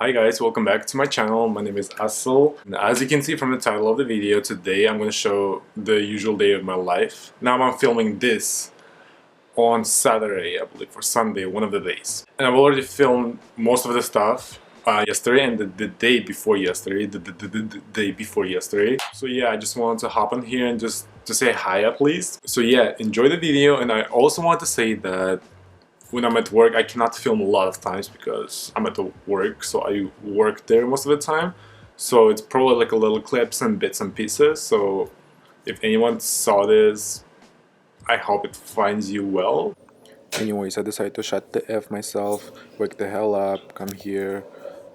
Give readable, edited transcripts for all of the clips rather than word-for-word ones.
Hi guys, welcome back to my channel. My name is ASSYL, and as you can see from the title of the video, today I'm going to show the usual day of my life. Now I'm filming this on Saturday, I believe, or Sunday, one of the days. And I've already filmed most of the stuff yesterday and the day before yesterday, the day before yesterday. So yeah, I just wanted to hop on here and just to say hi at least. So yeah, enjoy the video, and I also want to say that when I'm at work, I cannot film a lot of times because I'm at the work, so I work there most of the time. So it's probably like a little clips and bits and pieces. So if anyone saw this, I hope it finds you well. Anyways, I decided to shut the F myself, wake the hell up, come here.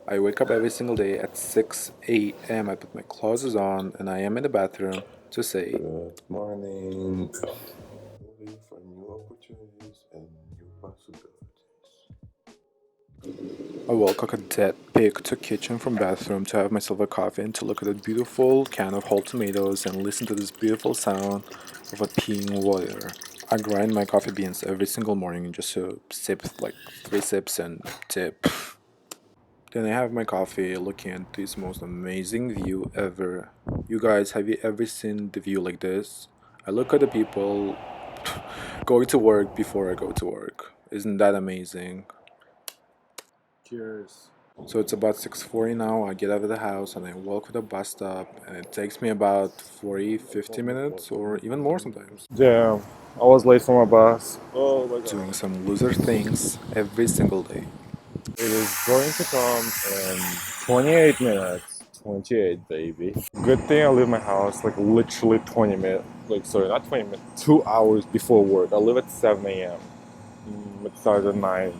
I wake up every single day at 6 a.m. I put my clothes on and I am in the bathroom to say Good morning. Moving for new opportunities and new possibilities. I walk like a dead pig to kitchen from bathroom to have myself a coffee and to look at a beautiful can of whole tomatoes and listen to this beautiful sound of a peeing water. I grind my coffee beans every single morning just to sip like 3 sips and tip. Then I have my coffee looking at this most amazing view ever. You guys, have you ever seen the view like this? I look at the people going to work before I go to work. Isn't that amazing? Cheers. So it's about 6:40 now. I get out of the house and I walk to the bus stop and it takes me about 40-50 minutes or even more sometimes. Damn, I was late for my bus. Oh my Doing god. some loser things every single day. It is going to come in 28 minutes. 28, baby. Good thing I leave my house like literally 20 minutes. Like, sorry, not 20 minutes, 2 hours before work. I leave at 7 a.m. It starts at 9.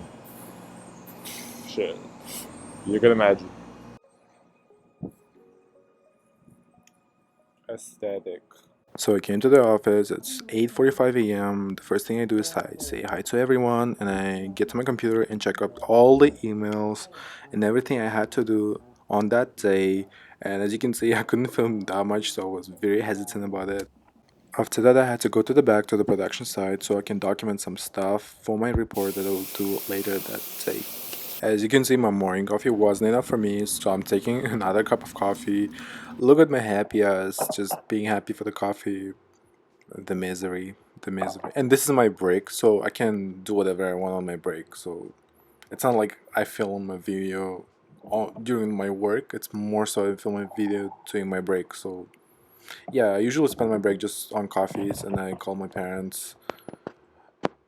Shit. You can imagine. Aesthetic. So I came to the office, it's 8:45 a.m. The first thing I do is I say hi to everyone and I get to my computer and check up all the emails and everything I had to do on that day. And as you can see, I couldn't film that much, so I was very hesitant about it. After that, I had to go to the back to the production site so I can document some stuff for my report that I'll do later that day. As you can see, my morning coffee wasn't enough for me, so I'm taking another cup of coffee. Look at my happy ass, just being happy for the coffee. The misery, the misery. And this is my break, so I can do whatever I want on my break. So it's not like I film a video during my work. It's more so I film a video during my break. So yeah, I usually spend my break just on coffees, and I call my parents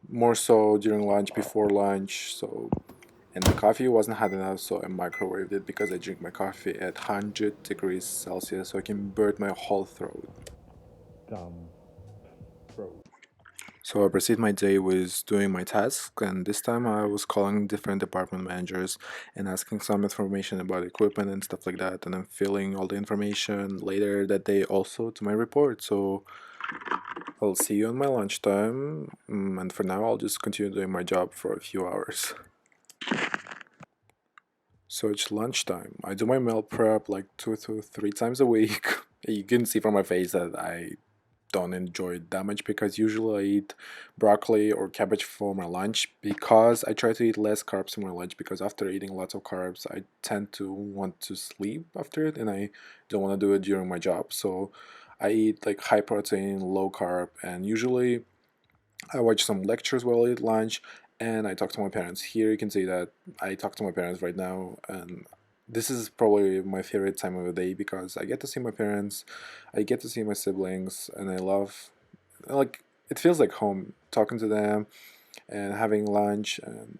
more so during lunch, before lunch. So and the coffee wasn't hot enough, so I microwaved it because I drink my coffee at 100 degrees Celsius, so I can burn my whole throat. Dumb. Bro. So I proceed my day with doing my tasks, and this time I was calling different department managers and asking some information about equipment and stuff like that, and I'm filling all the information later that day also to my report. So I'll see you on my lunchtime, and for now I'll just continue doing my job for a few hours. So it's lunchtime. I do my meal prep like 2 to 3 times a week. You can see from my face that I don't enjoy it that much because usually I eat broccoli or cabbage for my lunch because I try to eat less carbs for my lunch because after eating lots of carbs I tend to want to sleep after it and I don't want to do it during my job. So I eat like high protein, low carb, and usually I watch some lectures while I eat lunch and I talk to my parents. Here you can see that I talk to my parents right now, and this is probably my favorite time of the day because I get to see my parents, I get to see my siblings, and I love, like, it feels like home talking to them and having lunch, and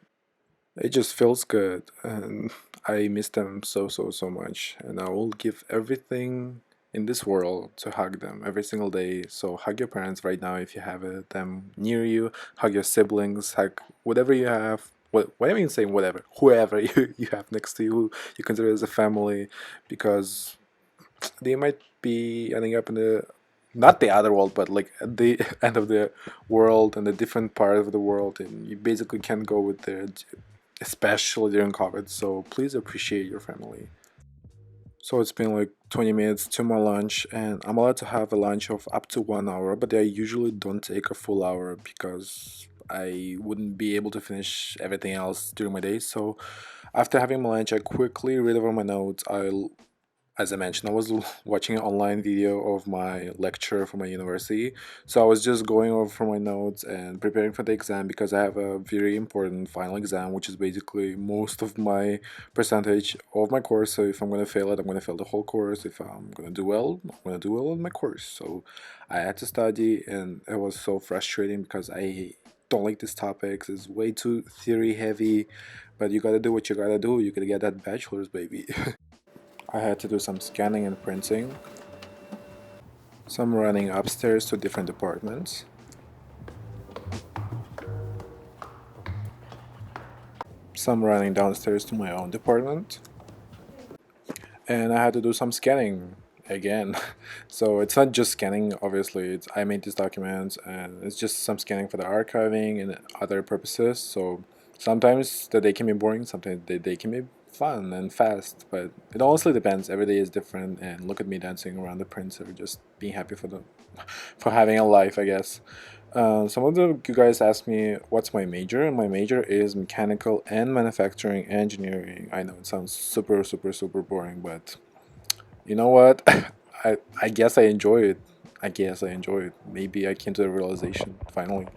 it just feels good. And I miss them so much, and I will give everything in this world to hug them every single day. So hug your parents right now if you have them near you. Hug your siblings. Hug whatever you have. What I mean saying whatever, whoever you have next to you, who you consider as a family, because they might be ending up in the not the other world, but like at the end of the world and a different part of the world, and you basically can't go with there, especially during COVID. So please appreciate your family. So it's been like 20 minutes to my lunch, and I'm allowed to have a lunch of up to 1 hour, but I usually don't take a full hour because I wouldn't be able to finish everything else during my day. So After having my lunch, I quickly read over my notes. As I mentioned, I was watching an online video of my lecture for my university. So I was just going over my notes and preparing for the exam because I have a very important final exam, which is basically most of my percentage of my course. So if I'm going to fail it, I'm going to fail the whole course. If I'm going to do well, I'm going to do well in my course. So I had to study, and it was so frustrating because I don't like these topics. It's way too theory heavy, but you gotta do what you gotta do. You gotta get that bachelor's, baby. I had to do some scanning and printing, some running upstairs to different departments, some running downstairs to my own department, and I had to do some scanning again. So it's not just scanning, obviously. I made these documents, and it's just some scanning for the archiving and other purposes. So sometimes the day can be boring, sometimes the day can be fun and fast, but it honestly depends. Every day is different, and look at me dancing around the printer, just being happy for having a life, I guess. Some of you guys asked me what's my major, and my major is mechanical and manufacturing engineering. I know it sounds super, super, super boring, but you know what? I guess I enjoy it. I guess I enjoy it. Maybe I came to the realization finally.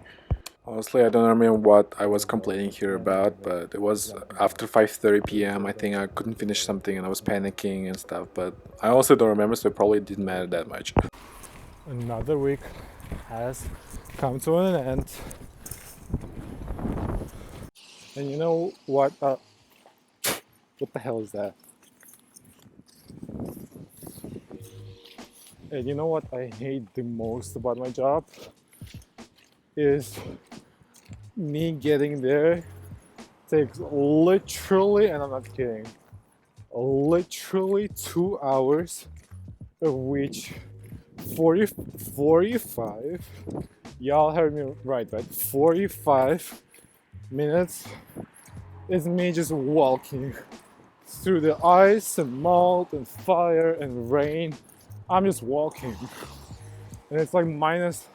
Honestly, I don't remember what I was complaining here about, but it was after 5:30 p.m. I think I couldn't finish something and I was panicking and stuff, but I also don't remember, so it probably didn't matter that much. Another week has come to an end. And you know what? What the hell is that? And you know what I hate the most about my job? Is me getting there takes literally, and I'm not kidding, literally 2 hours, of which 45, y'all heard me right? 45 minutes is me just walking through the ice and mud and fire and rain. I'm just walking, and it's like minus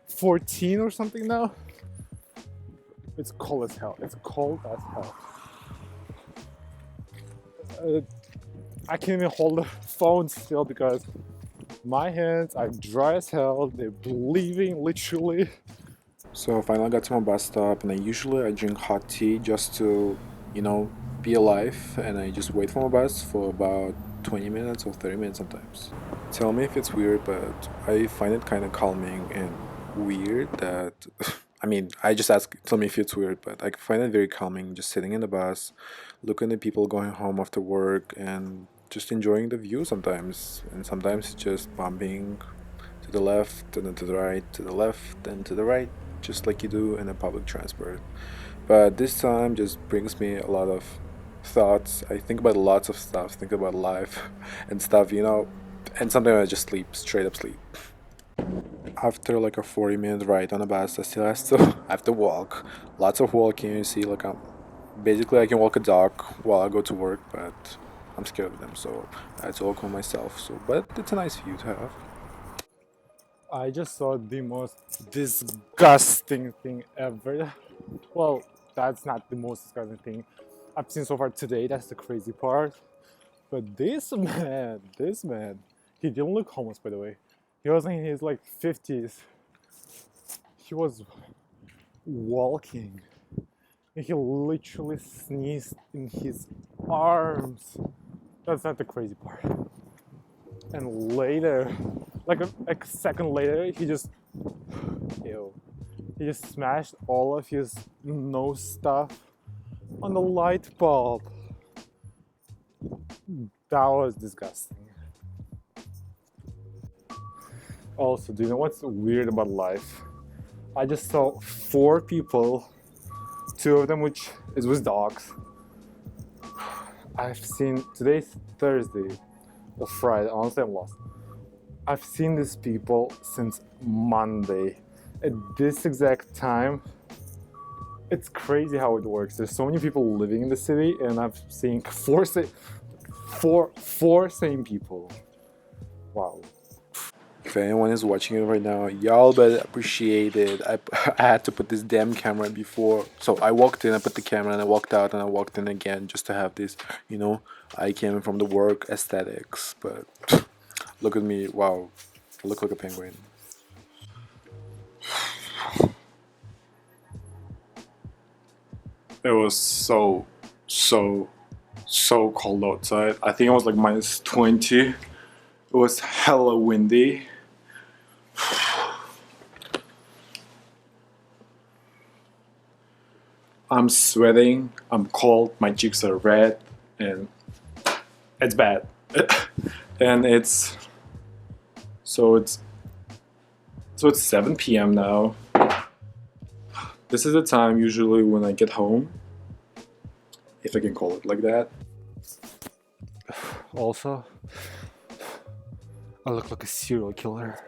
14 or something now. It's cold as hell. It's cold as hell. I can't even hold the phone still because my hands are dry as hell. They're bleeding literally. So I finally got to my bus stop, and I drink hot tea just to, be alive, and I just wait for my bus for about 20 minutes or 30 minutes sometimes. Tell me if it's weird, but I find it kind of calming and weird that I mean, I just ask, tell me if it's weird, but I find it very calming just sitting in the bus, looking at people going home after work, and just enjoying the view sometimes. And sometimes it's just bumping to the left and then to the right, to the left and to the right, just like you do in a public transport. But this time just brings me a lot of thoughts. I think about lots of stuff, think about life and stuff, and sometimes I just sleep, straight up sleep. After like a 40-minute ride on a bus, I still have to walk. Lots of walking. You see, like basically I can walk a dog while I go to work, but I'm scared of them, so I had to walk on myself. So, but it's a nice view to have. I just saw the most disgusting thing ever. Well, that's not the most disgusting thing I've seen so far today. That's the crazy part. But this man, he didn't look homeless, by the way. He was in his like 50s. He was walking, and he literally sneezed in his arms. That's not the crazy part. And later, like a second later, he just smashed all of his nose stuff on the light bulb. That was disgusting. Also, do you know what's weird about life? I just saw 4 people, 2 of them which is with dogs. I've seen, today's Thursday or Friday, honestly I'm lost. I've seen these people since Monday. At this exact time, it's crazy how it works. There's so many people living in the city, and I've seen four same people. Wow. If anyone is watching it right now, y'all better appreciate it. I had to put this damn camera in before. So I walked in, I put the camera, and I walked out, and I walked in again just to have this, you know, I came from the work aesthetics. But look at me, wow, I look like a penguin. It was so cold outside. I think it was like -20. It was hella windy. I'm sweating, I'm cold, my cheeks are red, and it's bad. And it's 7 p.m. now. This is the time usually when I get home, if I can call it like that. Also, I look like a serial killer.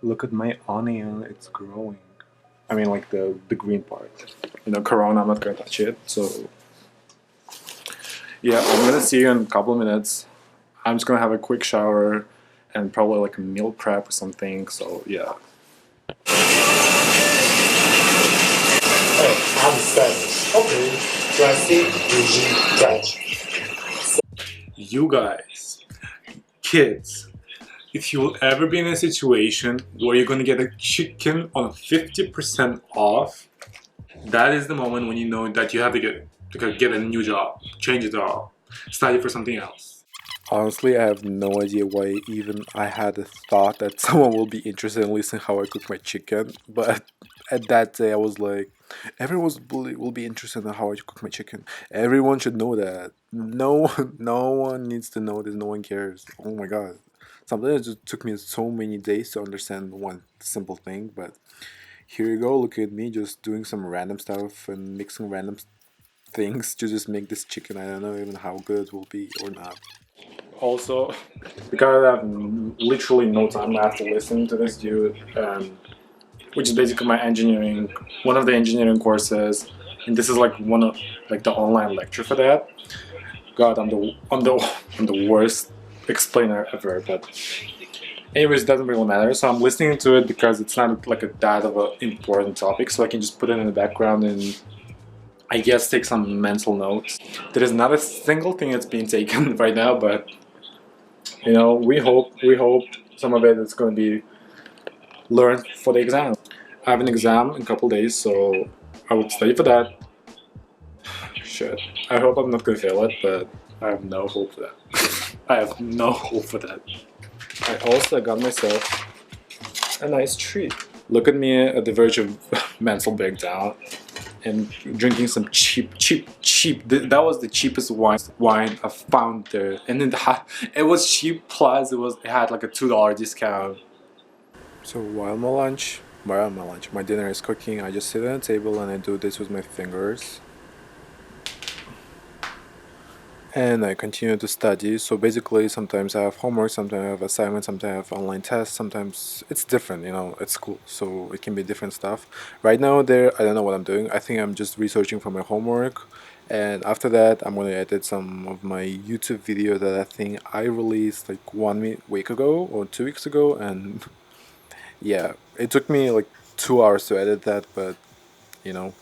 Look at my onion, it's growing. I mean, like the green part. You know, Corona, I'm not gonna touch it. So yeah, I'm gonna see you in a couple of minutes. I'm just gonna have a quick shower and probably like a meal prep or something. So yeah. Oh, I'm Spanish. Okay, classic Eugene Dutch. You guys, kids, if you will ever be in a situation where you're gonna get a chicken on 50% off, that is the moment when you know that you have to get a new job, change it all, study for something else. Honestly, I have no idea why even I had a thought that someone will be interested in listening how I cook my chicken. But at that day, I was like, everyone will be interested in how I cook my chicken. Everyone should know that. No one needs to know this. No one cares. Oh my god. Something that just took me so many days to understand one simple thing. But here you go. Look at me just doing some random stuff and mixing random things to just make this chicken. I don't know even how good it will be or not. Also, because I have literally no time left to listen to this dude, which is basically one of the engineering courses, and this is like the online lecture for that. God, I'm the worst explainer ever, but anyways, it doesn't really matter. So I'm listening to it because it's not like that of an important topic, so I can just put it in the background and I guess take some mental notes. There is not a single thing that's being taken right now, but you know, we hope some of it is going to be learned for the exam. I have an exam in a couple days, so I would study for that. Shit, I hope I'm not going to fail it, but I have no hope for that. I have no hope for that. I also got myself a nice treat. Look at me at the verge of mental breakdown and drinking some cheap. That was the cheapest wine I found there, and then it was cheap. Plus, it had like a $2 discount. So while my dinner is cooking, I just sit at a table and I do this with my fingers. And I continue to study. So basically, sometimes I have homework, sometimes I have assignments, sometimes I have online tests, sometimes it's different, you know, at school. So it can be different stuff. Right now, I don't know what I'm doing. I think I'm just researching for my homework. And after that, I'm going to edit some of my YouTube video that I think I released like 1 week ago or 2 weeks ago. And yeah, it took me like 2 hours to edit that, but you know,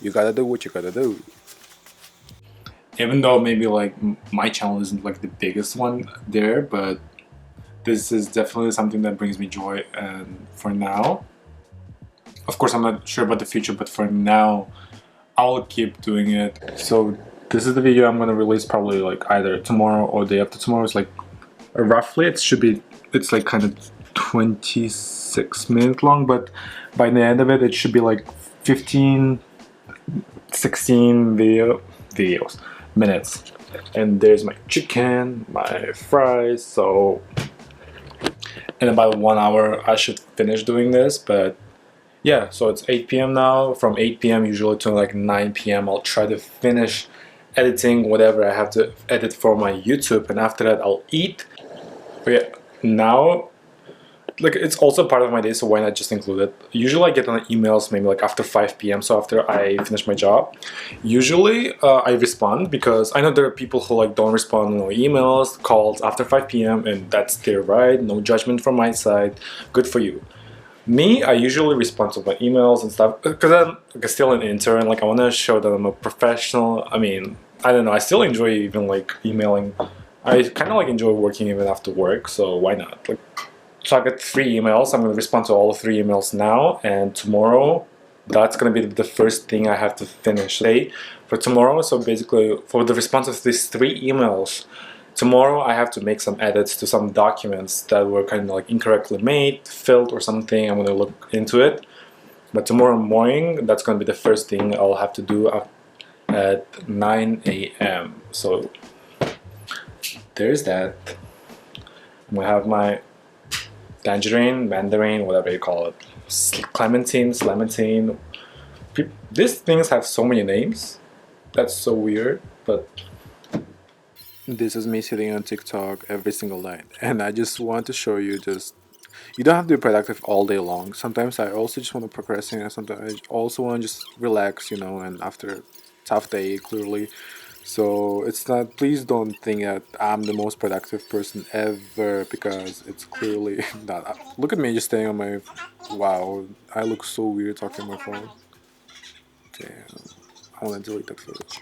you gotta do what you gotta do. Even though maybe like my channel isn't like the biggest one there, but this is definitely something that brings me joy. And for now, of course I'm not sure about the future, but for now I'll keep doing it. So this is the video I'm gonna release probably like either tomorrow or day after tomorrow. It's like roughly it's like kind of 26 minutes long, but by the end of it should be like 15 16 videos minutes. And there's my chicken, my fries, so in about 1 hour I should finish doing this. But yeah, so it's 8 p.m. now. From 8 p.m. usually to like 9 p.m. I'll try to finish editing whatever I have to edit for my YouTube, and after that I'll eat. But yeah, now like it's also part of my day, so why not just include it? Usually I get on emails maybe like after 5 p.m. so after I finish my job. Usually I respond because I know there are people who like don't respond to no emails, calls after 5 p.m. and that's their right, no judgment from my side. Good for you. Me, I usually respond to my emails and stuff because I'm like, still an intern. Like I want to show that I'm a professional. I mean, I don't know. I still enjoy even like emailing. I kind of like enjoy working even after work. So why not? Like, so I got 3 emails. I'm gonna respond to all 3 emails now, and tomorrow, that's gonna be the first thing I have to finish today for tomorrow. So basically, for the response of these 3 emails. Tomorrow I have to make some edits to some documents that were kind of like incorrectly made, filled or something. I'm gonna look into it. But tomorrow morning, that's gonna be the first thing I'll have to do at 9 a.m. So there's that. I'm gonna have my tangerine, mandarin, whatever you call it. Clementine, clementine. These things have so many names. That's so weird, but this is me sitting on TikTok every single night, and I just want to show you you don't have to be productive all day long. Sometimes I also just want to procrastinate. Sometimes I also want to just relax, and after a tough day, clearly. So it's not. Please don't think that I'm the most productive person ever because it's clearly not. Look at me just staying on my. Wow, I look so weird talking on my phone. Damn, I want to delete that footage.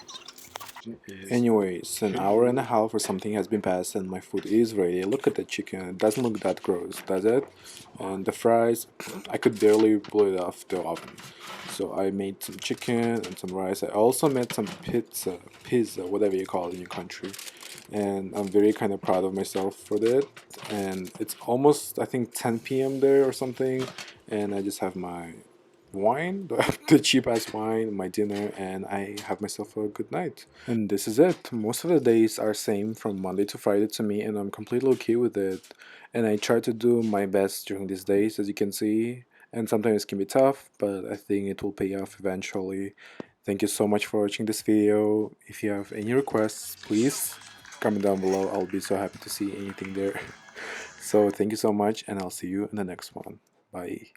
Anyways, an hour and a half or something has been passed and my food is ready. Look at the chicken. It doesn't look that gross, does it? And the fries, I could barely pull it off the oven. So I made some chicken and some rice. I also made some pizza, whatever you call it in your country. And I'm very kind of proud of myself for that. And it's almost, I think, 10 p.m. there or something. And I just have my wine, the cheap ass wine, my dinner, and I have myself a good night. And this is it. Most of the days are same from Monday to Friday to me, and I'm completely okay with it. And I try to do my best during these days, as you can see. And sometimes it can be tough, but I think it will pay off eventually. Thank you so much for watching this video. If you have any requests, please comment down below. I'll be so happy to see anything there. So thank you so much, and I'll see you in the next one. Bye.